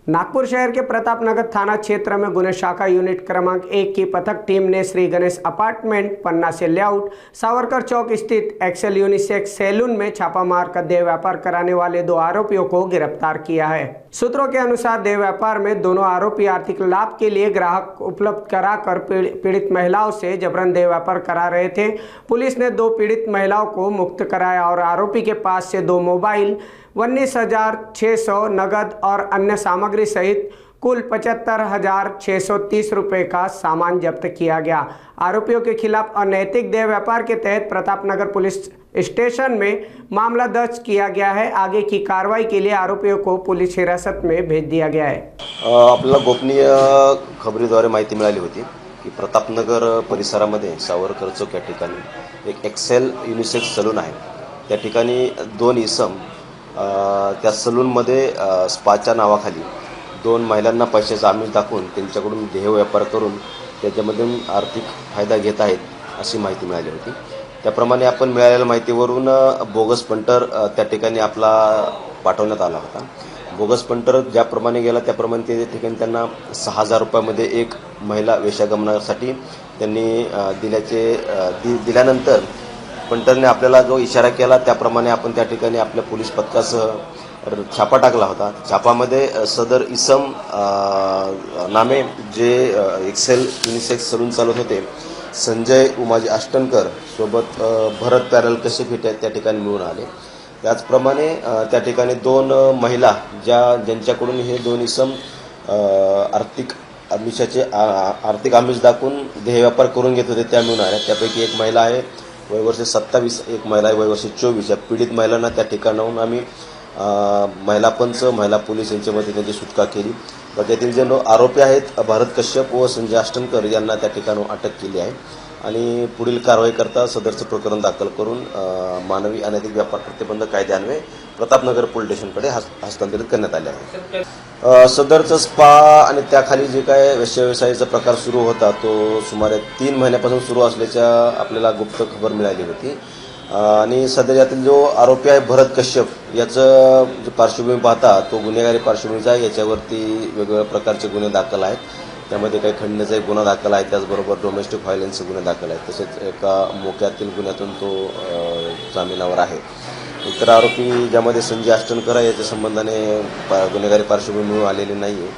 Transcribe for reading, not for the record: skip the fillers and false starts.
नागपुर शहर के प्रतापनगर थाना क्षेत्र में गुना शाखा यूनिट क्रमांक 1 की पथक टीम ने श्री गणेश अपार्टमेंट पन्ना से लेआउट सावरकर चौक स्थित एक्सेल यूनिसेक्स सैलून में छापा मारकर देह व्यापार कराने वाले 2 आरोपियों को गिरफ्तार किया है। सूत्रों के अनुसार देह व्यापार में दोनों आरोपी आर्थिक लाभ के लिए ग्राहक उपलब्ध कराकर पीड़ित महिलाओं से जबरन देह व्यापार करा रहे थे। पुलिस ने 2 पीड़ित महिलाओं को मुक्त कराया और आरोपी के पास से 2 मोबाइल, 19,600 नगद और अन्य सामग्री सहित कुल 75,630 रुपये का सामान जब्त किया गया। आरोपियों के खिलाफ अनैतिक देह व्यापार के तहत प्रतापनगर पुलिस स्टेशन में मामला दर्ज किया गया है। आगे की कार्रवाई के लिए आरोपियों को पुलिस हिरासत में भेज दिया गया है। आपल्याला गोपनीय खबरीद्वारे माहिती मिळाली होती की प्रतापनगर परिसरामध्ये सावरकर चौक या ठिकाणी एक एक्सेल युनिसेक्स सलून आहे। त्या ठिकाणी 2 इसम त्या सलूनमध्ये स्पाच्या नावाखाली 2 महिलांना पैशाचा आमिष दाखवून त्यांच्याकडून देह व्यापार करून त्याच्यामधून आर्थिक फायदा घेत आहेत अशी माहिती मिळाली होती। त्याप्रमाणे आपण मिळालेल्या माहितीवरून बोगस पंटर त्या ठिकाणी आपला पाठवण्यात आला होता। बोगस पंटर ज्याप्रमाणे गेला त्याप्रमाणे त्या ठिकाणी त्यांना 6,000 रुपयामध्ये एक महिला वेश्यागमनासाठी त्यांनी दिल्यानंतर पंटरने आपल्याला जो इशारा केला त्याप्रमाणे आपण त्या ठिकाणी आपल्या पोलीस पथकासह छापा टाकला होता। छापामध्ये सदर इसम नामे जे एक्सेल युनिसेक्स सलून चालवत होते संजय उमाजी अष्टनकर सोबत भरत पॅरल कश्यप हे त्या ठिकाणी मिळून आले। त्याचप्रमाणे त्या ठिकाणी 2 महिला ज्यांच्याकडून हे 2 इसम आर्थिक आमिष दाखवून देह व्यापार करून घेत होते त्या मिळून आल्या। त्यापैकी एक महिला आहे वय वर्ष 27, एक महिला आहे वय वर्ष 24। या पीडित महिलांना त्या ठिकाणाहून आम्ही महिला पंच, महिला पोलीस यांच्यामध्ये त्यांची सुटका केली व त्यातील जे आरोपी आहेत भरत कश्यप व संजय अष्टनकर यांना त्या ठिकाणाहून अटक केली आहे आणि पुढील कारवाई करता सदरचं प्रकरण दाखल करून मानवी अनैतिक व्यापार प्रतिबंध कायद्यान्वये प्रतापनगर पोलीस स्टेशनकडे हस्तांतरित करण्यात आले आहे। सदरचं स्पा आणि त्याखाली जे काय वेश्याव्यवसायाचा प्रकार सुरू होता तो सुमारे 3 महिन्यापासून सुरू असल्याच्या आपल्याला गुप्त खबर मिळाली होती आणि सध्या यातील जो आरोपी आहे भरत कश्यप याचं पार्श्वभूमी पाहता तो गुन्हेगारी पार्श्वभूमीचा आहे। याच्यावरती वेगवेगळ्या प्रकारचे गुन्हे दाखल आहेत। त्यामध्ये काही खंडणीचा एक गुन्हा दाखल आहे, त्याचबरोबर डोमेस्टिक व्हायलन्सचे गुन्हे दाखल आहेत। तसेच एका मोक्यातील गुन्ह्यातून तो जामिनावर आहे। इतर आरोपी ज्यामध्ये संजय अष्टनकर आहे याच्या संबंधाने गुन्हेगारी पार्श्वभूमी आलेली नाही आहे।